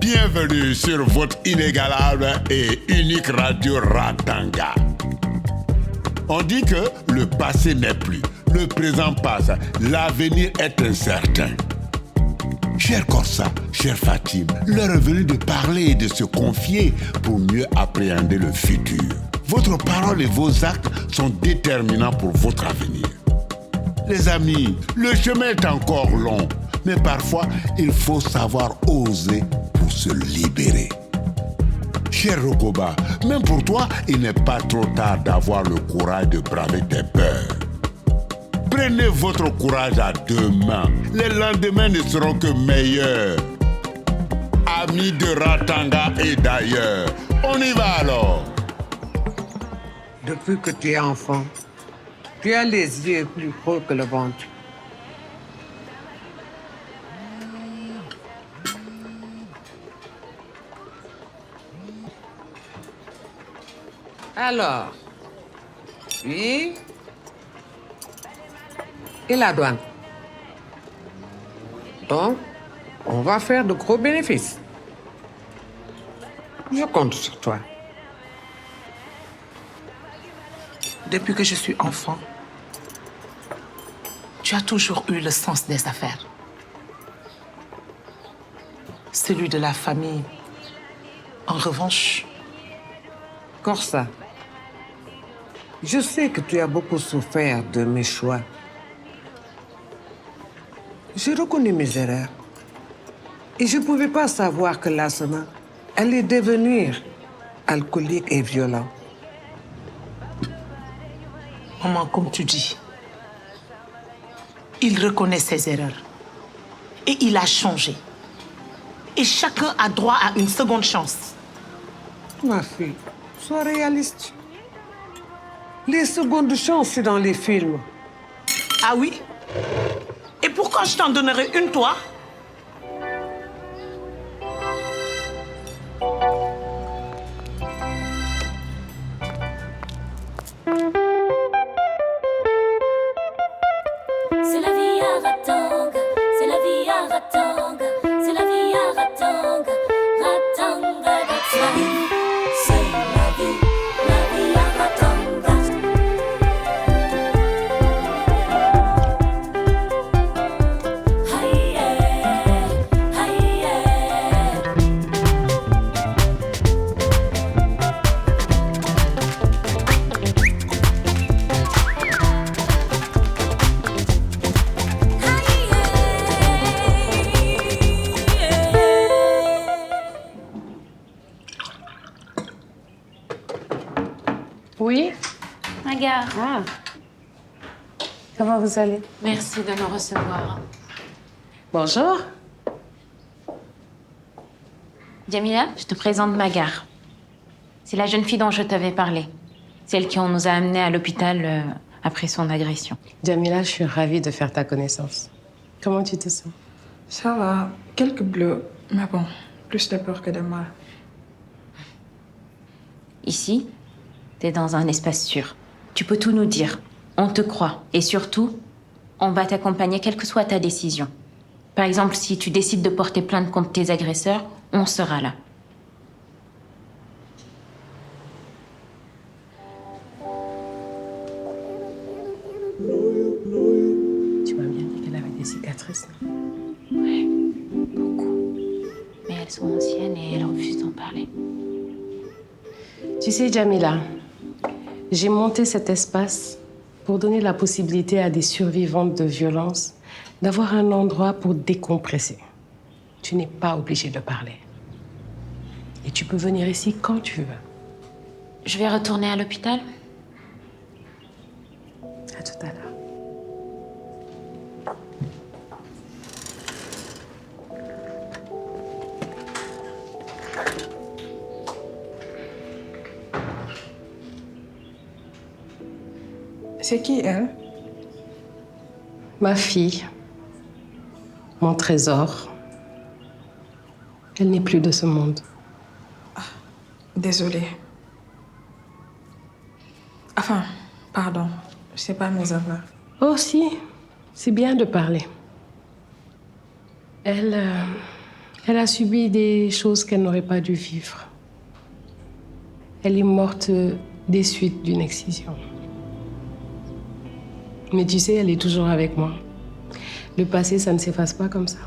Bienvenue sur votre inégalable et unique radio Ratanga. On dit que le passé n'est plus, le présent passe, l'avenir est incertain. Cher Corsa, chère Fatim, l'heure est venue de parler et de se confier pour mieux appréhender le futur. Votre parole et vos actes sont déterminants pour votre avenir. Les amis, le chemin est encore long, mais parfois il faut savoir oser pour se libérer. Cher Rokoba, même pour toi, il n'est pas trop tard d'avoir le courage de braver tes peurs. Prenez votre courage à deux mains. Les lendemains ne seront que meilleurs. Amis de Ratanga et d'ailleurs, on y va alors. Depuis que tu es enfant, tu as les yeux plus gros que le ventre. Alors, oui. Et la douane. Donc, on va faire de gros bénéfices. Je compte sur toi. Depuis que je suis enfant, tu as toujours eu le sens des affaires. Celui de la famille. En revanche, Corsa, je sais que tu as beaucoup souffert de mes choix. J'ai reconnu mes erreurs. Et je ne pouvais pas savoir que Lassana allait devenir alcoolique et violent. maman, comme tu dis, il reconnaît ses erreurs. Et il a changé. Et chacun a droit à une seconde chance. Ma fille, sois réaliste. Les secondes chances, c'est dans les films. Ah oui? Et pourquoi je t'en donnerai une, toi? C'est la vie à Ratanga, c'est la vie à Ratanga, c'est la vie à Ratanga, Ratanga, c'est la vie à Ratanga. Aïe, aïe, Oui. Magar. Ah. Comment vous allez? Merci de nous recevoir. Bonjour. Jamila, je te présente Magar. C'est la jeune fille dont je t'avais parlé. Celle qui nous a amenés à l'hôpital après son agression. Jamila, je suis ravie de faire ta connaissance. Comment tu te sens? Ça va, quelques bleus, mais bon, plus de peur que de mal. Ici, t'es dans un espace sûr. Tu peux tout nous dire. On te croit. Et surtout, on va t'accompagner quelle que soit ta décision. Par exemple, si tu décides de porter plainte contre tes agresseurs, on sera là. Tu m'as bien dit qu'elle avait des cicatrices. Ouais, beaucoup. Mais elles sont anciennes et elle refuse d'en parler. Tu sais, Jamila, j'ai monté cet espace pour donner la possibilité à des survivantes de violences d'avoir un endroit pour décompresser. Tu n'es pas obligée de parler. Et tu peux venir ici quand tu veux. Je vais retourner à l'hôpital. À tout à l'heure. C'est qui, elle? Ma fille, mon trésor. Elle n'est plus de ce monde. Désolée. Enfin, pardon, c'est pas mes affaires. Oh si, c'est bien de parler. Elle Elle a subi des choses qu'elle n'aurait pas dû vivre. Elle est morte des suites d'une excision. Mais tu sais, elle est toujours avec moi. Le passé, ça ne s'efface pas comme ça.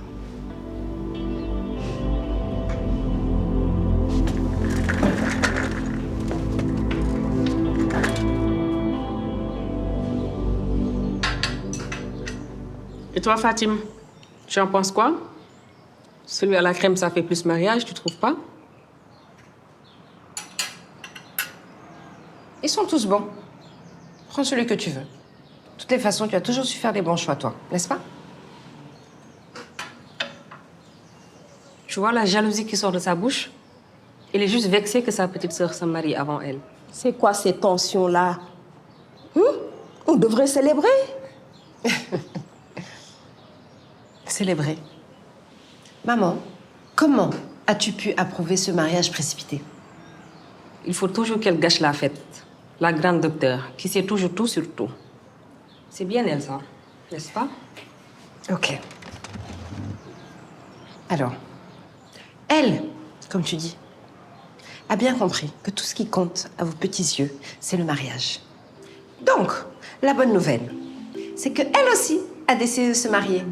Et toi, Fatim, tu en penses quoi? Celui à la crème, ça fait plus mariage, tu trouves pas? Ils sont tous bons. Prends celui que tu veux. De toutes les façons, tu as toujours su faire des bons choix, toi, n'est-ce pas? Tu vois la jalousie qui sort de sa bouche? Il est juste vexé que sa petite sœur se marie avant elle. C'est quoi ces tensions-là? On devrait célébrer. Célébrer. Maman, comment as-tu pu approuver ce mariage précipité? Il faut toujours qu'elle gâche la fête. La grande docteure, qui sait toujours tout sur tout. C'est bien elle, ça, n'est-ce pas? Ok. Alors, elle, comme tu dis, a bien compris que tout ce qui compte à vos petits yeux, c'est le mariage. Donc, la bonne nouvelle, c'est qu'elle aussi a décidé de se marier.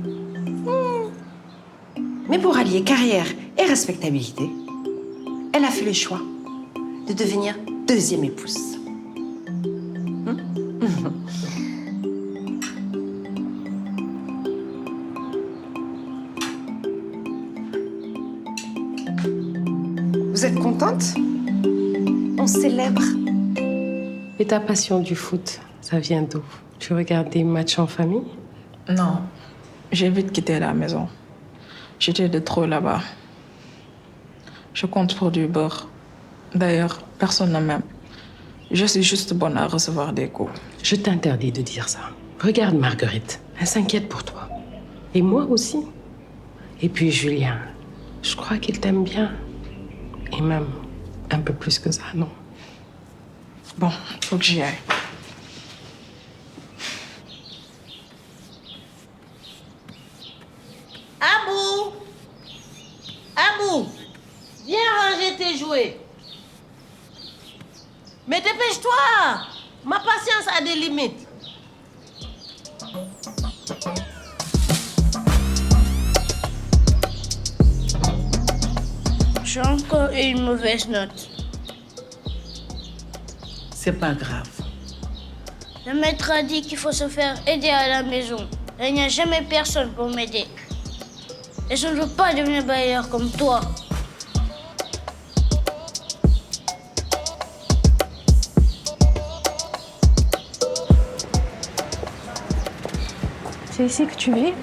Mais pour allier carrière et respectabilité, elle a fait le choix de devenir deuxième épouse. Vous êtes contente? On célèbre. Et ta passion du foot, ça vient d'où? Tu regardes des matchs en famille? Non, j'ai vite quitté la maison. J'étais de trop là-bas. Je compte pour du beurre. D'ailleurs, personne ne m'aime. Je suis juste bonne à recevoir des coups. Je t'interdis de dire ça. Regarde Marguerite, elle s'inquiète pour toi. Et moi aussi. Et puis Julien, je crois qu'il t'aime bien. Et même un peu plus que ça, non? Bon, faut que j'y aille. Abou! Abou! Viens ranger tes jouets. Mais dépêche-toi! Ma patience a des limites. J'ai encore eu une mauvaise note. C'est pas grave. Le maître a dit qu'il faut se faire aider à la maison. Il n'y a jamais personne pour m'aider. Et je ne veux pas devenir bailleur comme toi. C'est ici que tu vis?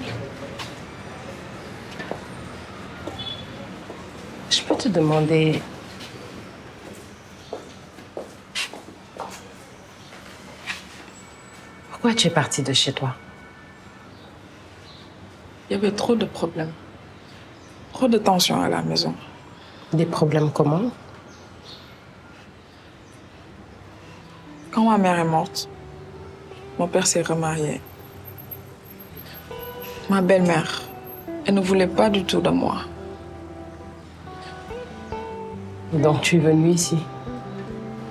Je peux te demander... Pourquoi tu es partie de chez toi? Il y avait trop de problèmes. Trop de tensions à la maison. Des problèmes comment? Quand ma mère est morte, mon père s'est remarié. Ma belle-mère, elle ne voulait pas du tout de moi. Donc tu es venue ici?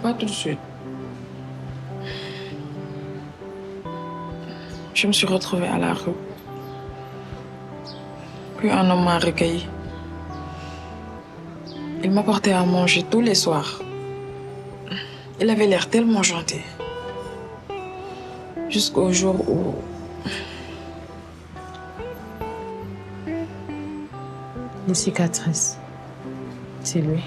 Pas tout de suite. Je me suis retrouvée à la rue. Puis un homme m'a recueilli. Il m'apportait à manger tous les soirs. Il avait l'air tellement gentil. Jusqu'au jour où... Les cicatrices. C'est lui.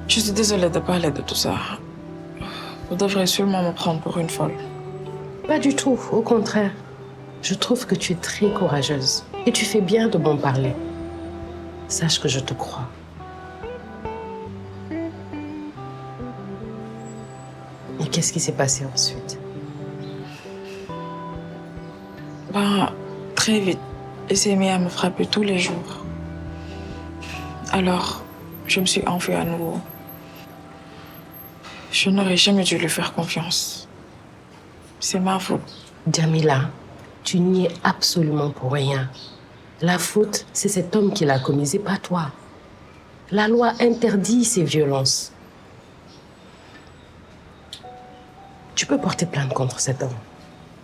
Je suis désolée de parler de tout ça. Vous devrez sûrement me prendre pour une folle. Pas du tout, au contraire. Je trouve que tu es très courageuse. Et tu fais bien de m'en parler. Sache que je te crois. Et qu'est-ce qui s'est passé ensuite? Très vite, il s'est mis à me frapper tous les jours. Alors, je me suis enfuie à nouveau. Je n'aurais jamais dû lui faire confiance. C'est ma faute. Djamila, tu n'y es absolument pour rien. La faute, c'est cet homme qui l'a commise et pas toi. La loi interdit ces violences. Tu peux porter plainte contre cet homme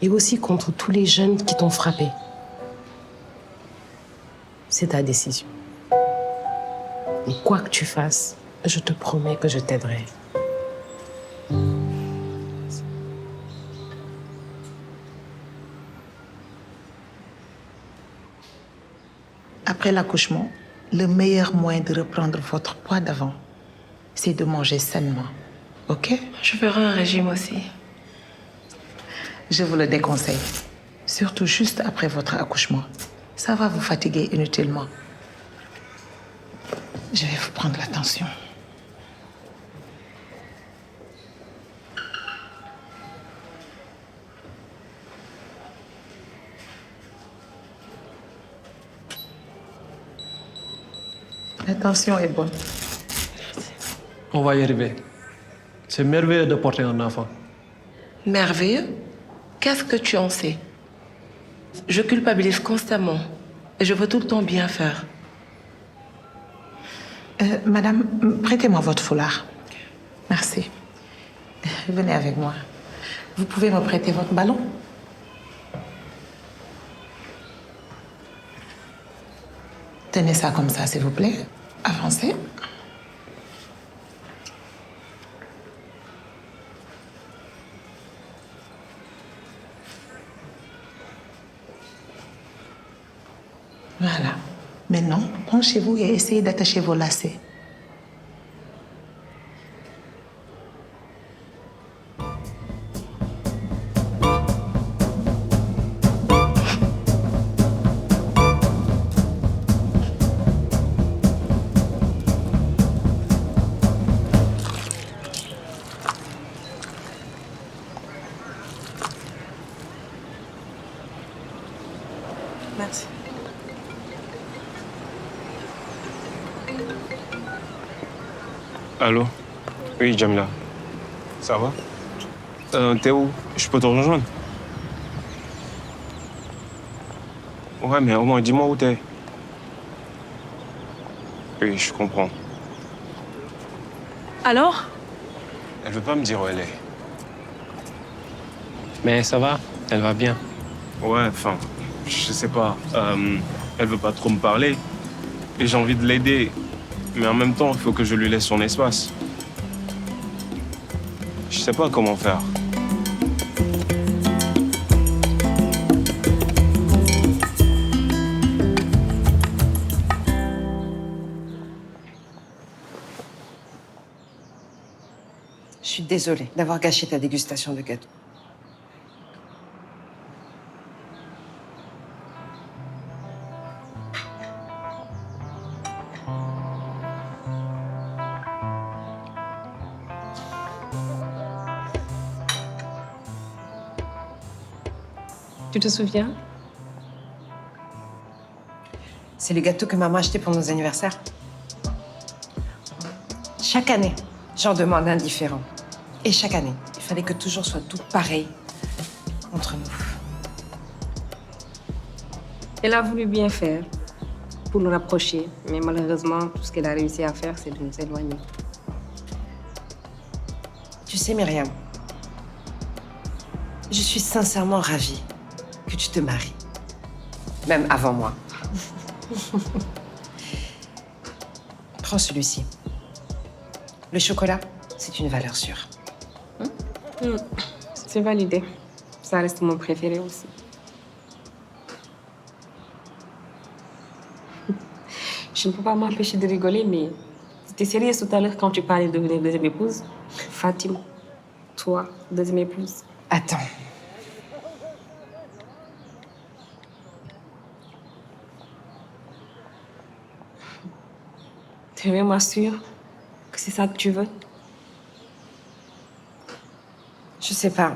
et aussi contre tous les jeunes qui t'ont frappé. C'est ta décision. Et quoi que tu fasses, je te promets que je t'aiderai. Après l'accouchement, le meilleur moyen de reprendre votre poids d'avant, c'est de manger sainement. Ok? Je ferai un régime aussi. Je vous le déconseille. Surtout juste après votre accouchement. Ça va vous fatiguer inutilement. Je vais vous prendre la tension. La tension est bonne. On va y arriver. C'est merveilleux de porter un enfant. Merveilleux? Qu'est-ce que tu en sais? Je culpabilise constamment et je veux tout le temps bien faire. Madame, prêtez-moi votre foulard. Merci. Venez avec moi. Vous pouvez me prêter votre ballon? Tenez ça comme ça, s'il vous plaît. Avancez. Voilà. Maintenant, penchez-vous et essayez d'attacher vos lacets. Merci. Allô? Oui, Djamila. Ça va? T'es où? Je peux te rejoindre? Ouais, mais au moins dis-moi où t'es. Oui, je comprends. Alors? Elle veut pas me dire où elle est. Mais ça va, elle va bien. Ouais, enfin, je sais pas. Elle veut pas trop me parler. Et j'ai envie de l'aider. Mais en même temps, il faut que je lui laisse son espace. Je sais pas comment faire. Je suis désolée d'avoir gâché ta dégustation de gâteau. Tu te souviens? C'est le gâteau que maman a acheté pour nos anniversaires. Chaque année, j'en demande un différent. Et chaque année, il fallait que toujours soit tout pareil entre nous. Elle a voulu bien faire pour nous rapprocher, mais malheureusement, tout ce qu'elle a réussi à faire, c'est de nous éloigner. Tu sais, Myriam, je suis sincèrement ravie que tu te maries. Même avant moi. Prends celui-ci. Le chocolat, c'est une valeur sûre. C'est validé. Ça reste mon préféré aussi. Je ne peux pas m'empêcher de rigoler, mais t'étais sérieuse tout à l'heure quand tu parlais de devenir deuxième épouse. Fatima, toi, deuxième épouse. Attends. Tu es vraiment sûre que c'est ça que tu veux? Je sais pas.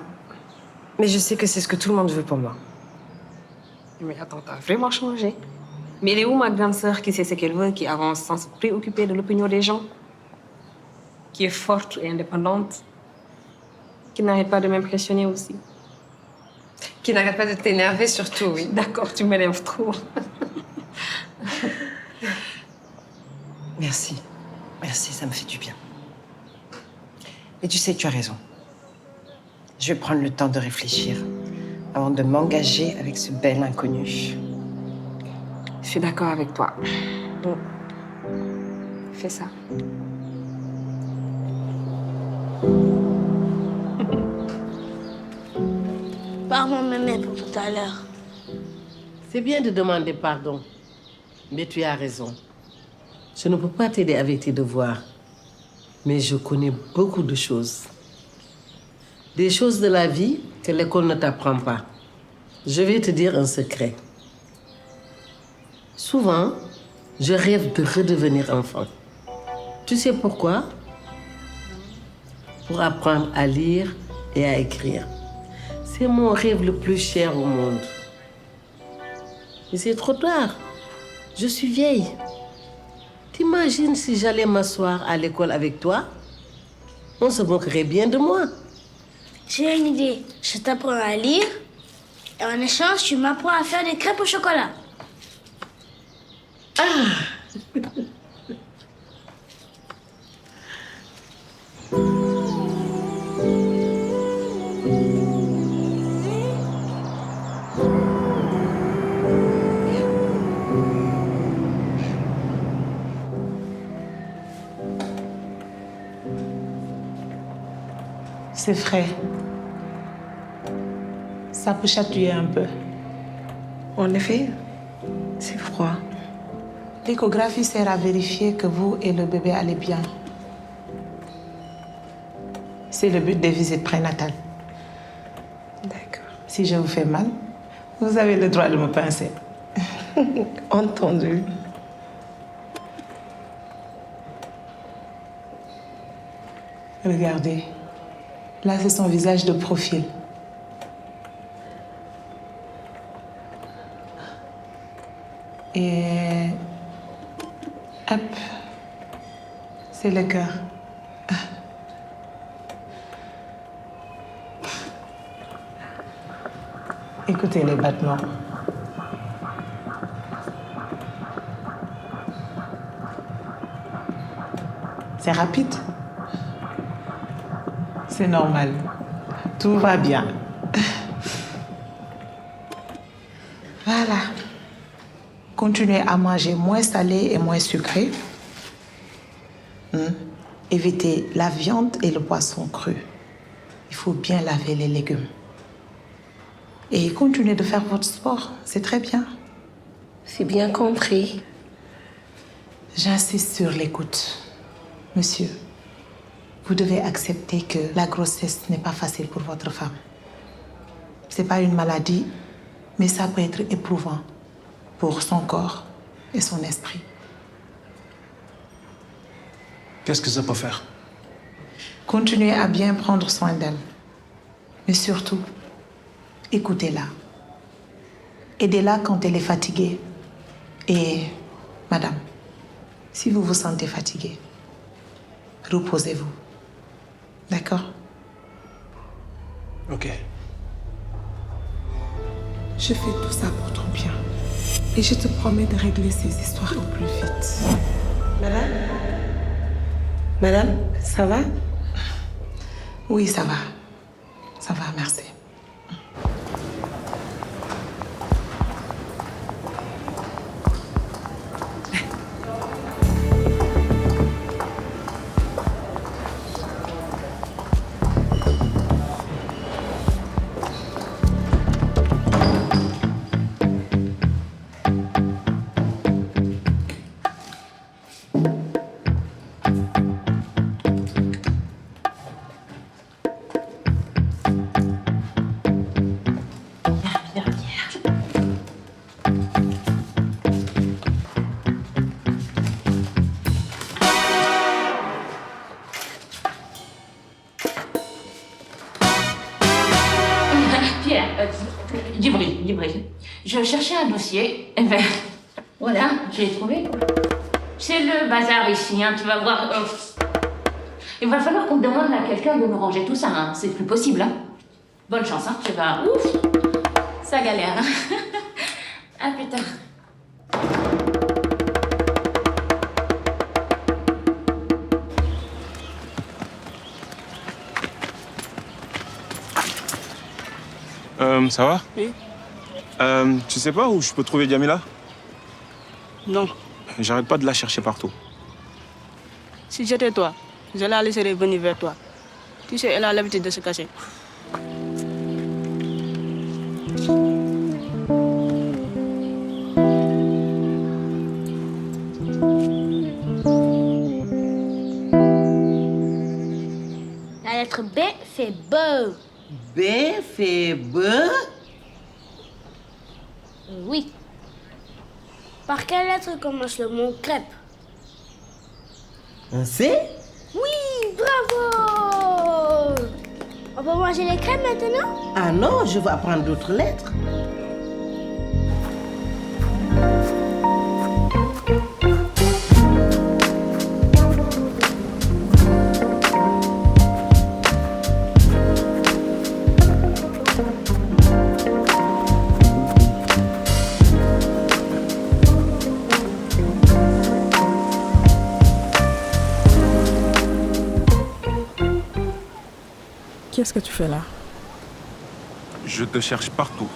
Mais je sais que c'est ce que tout le monde veut pour moi. Mais attends, t'as vraiment changé. Mais elle est où ma grande sœur qui sait ce qu'elle veut, qui avance sans se préoccuper de l'opinion des gens, qui est forte et indépendante, qui n'arrête pas de m'impressionner aussi? Qui n'arrête pas de t'énerver surtout, oui. D'accord, tu m'énerves trop. Merci. Merci, ça me fait du bien. Et tu sais, tu as raison. Je vais prendre le temps de réfléchir avant de m'engager avec ce bel inconnu. Je suis d'accord avec toi. Bon. Fais ça. Pardon, mémé, pour tout à l'heure. C'est bien de demander pardon, mais tu as raison. Je ne peux pas t'aider avec tes devoirs, mais je connais beaucoup de choses. Des choses de la vie que l'école ne t'apprend pas. Je vais te dire un secret. Souvent, je rêve de redevenir enfant. Tu sais pourquoi? Pour apprendre à lire et à écrire. C'est mon rêve le plus cher au monde. Mais c'est trop tard. Je suis vieille. T'imagines si j'allais m'asseoir à l'école avec toi? On se moquerait bien de moi. J'ai une idée. Je t'apprends à lire et en échange, tu m'apprends à faire des crêpes au chocolat. C'est frais. Ça peut chatouiller un peu. En effet, c'est froid. L'échographie sert à vérifier que vous et le bébé allez bien. C'est le but des visites prénatales. D'accord. Si je vous fais mal, vous avez le droit de me pincer. Entendu. Regardez. Là, c'est son visage de profil. Et... hop. C'est le cœur. Écoutez les battements. C'est rapide. C'est normal. Tout va bien. Voilà. Continuez à manger moins salé et moins sucré. Évitez la viande et le poisson cru. Il faut bien laver les légumes. Et continuez de faire votre sport. C'est très bien. C'est bien compris. J'insiste sur l'écoute. Monsieur, vous devez accepter que la grossesse n'est pas facile pour votre femme. C'est pas une maladie, mais ça peut être éprouvant pour son corps et son esprit. Qu'est-ce que ça peut faire? Continuez à bien prendre soin d'elle. Mais surtout, écoutez-la. Aidez-la quand elle est fatiguée. Et, madame, si vous vous sentez fatiguée, reposez-vous. D'accord? Ok. Je fais tout ça pour ton bien. Et je te promets de régler ces histoires au plus vite. Madame? Madame, ça va? Oui, ça va. Ça va, merci. Djibril, je cherchais un dossier, et ben voilà, je l'ai trouvé. C'est le bazar ici, hein, tu vas voir. Il va falloir qu'on demande à quelqu'un de nous ranger tout ça, hein. C'est plus possible. Hein. Bonne chance, hein, tu vas... Ouf. Ça galère. À plus tard. Ça va? Oui. Tu sais pas où je peux trouver Djamila? Non. J'arrête pas de la chercher partout. Si j'étais toi, je la laisserais venir vers toi. Tu sais, elle a l'habitude de se cacher. La lettre B fait beau. B fait B. Oui. Par quelle lettre commence le mot crêpe? Un C? Oui, bravo! On peut manger les crêpes maintenant? Ah non, je vais apprendre d'autres lettres. Qu'est-ce que tu fais là? Je te cherche partout.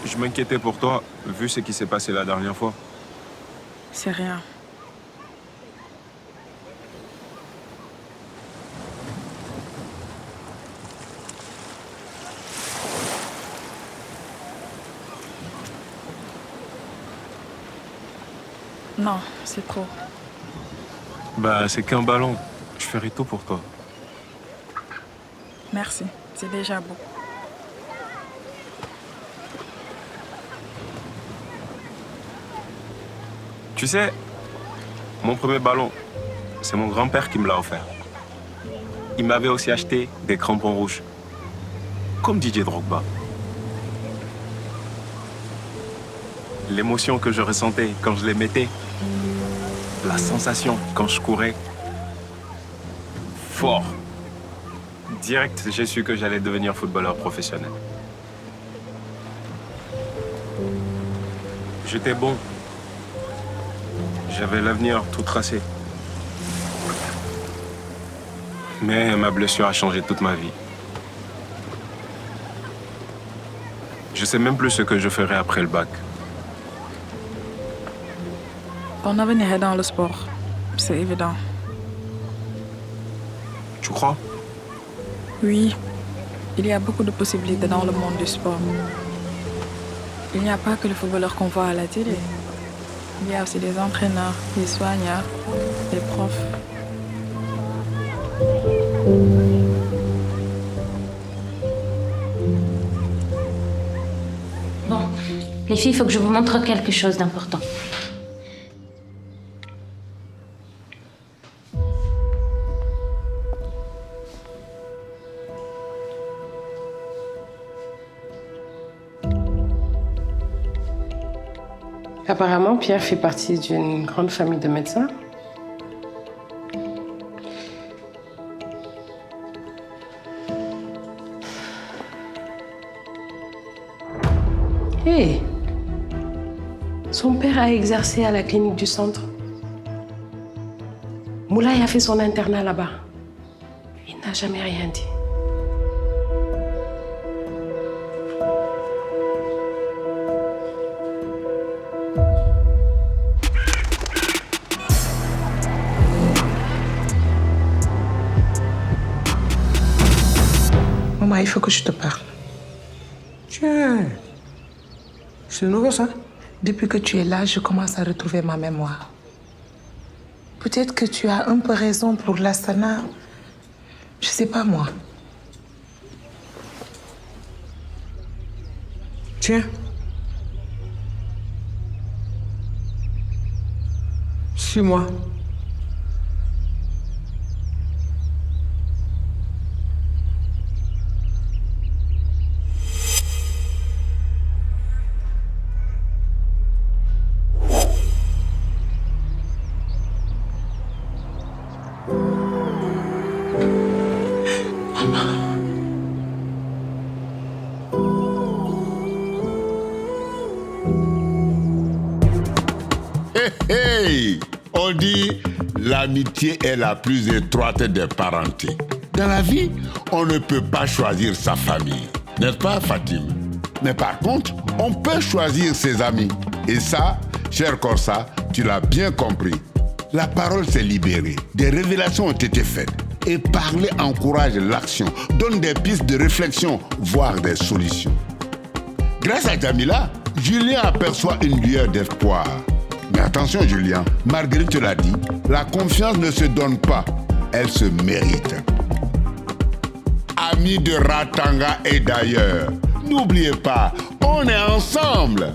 Je m'inquiétais pour toi, vu ce qui s'est passé la dernière fois. C'est rien. Non, c'est trop. Bah, c'est qu'un ballon. Je ferai tout pour toi. Merci, c'est déjà beau. Tu sais, mon premier ballon, c'est mon grand-père qui me l'a offert. Il m'avait aussi acheté des crampons rouges. Comme Didier Drogba. L'émotion que je ressentais quand je les mettais. La sensation quand je courais. Fort. Direct, j'ai su que j'allais devenir footballeur professionnel. J'étais bon. J'avais l'avenir tout tracé. Mais ma blessure a changé toute ma vie. Je sais même plus ce que je ferai après le bac. Ton avenir est dans le sport, c'est évident. Tu crois? Oui, il y a beaucoup de possibilités dans le monde du sport. Il n'y a pas que les footballeurs qu'on voit à la télé. Il y a aussi des entraîneurs, des soigneurs, des profs. Bon, les filles, il faut que je vous montre quelque chose d'important. Apparemment, Pierre fait partie d'une grande famille de médecins. Hé! Son père a exercé à la clinique du centre. Moulay a fait son internat là-bas. Il n'a jamais rien dit. Maman, il faut que je te parle. Tiens, c'est nouveau ça? Depuis que tu es là, je commence à retrouver ma mémoire. Peut-être que tu as un peu raison pour l'Astana. Je sais pas moi. Tiens. Suis-moi. Hey! On dit l'amitié est la plus étroite des parentés. Dans la vie, on ne peut pas choisir sa famille. N'est-ce pas, Fatim? Mais par contre, on peut choisir ses amis. Et ça, cher Corsa, tu l'as bien compris. La parole s'est libérée. Des révélations ont été faites. Et parler encourage l'action, donne des pistes de réflexion, voire des solutions. Grâce à Jamila, Julien aperçoit une lueur d'espoir. Mais attention Julien, Marguerite te l'a dit, la confiance ne se donne pas, elle se mérite. Amis de Ratanga et d'ailleurs, n'oubliez pas, on est ensemble.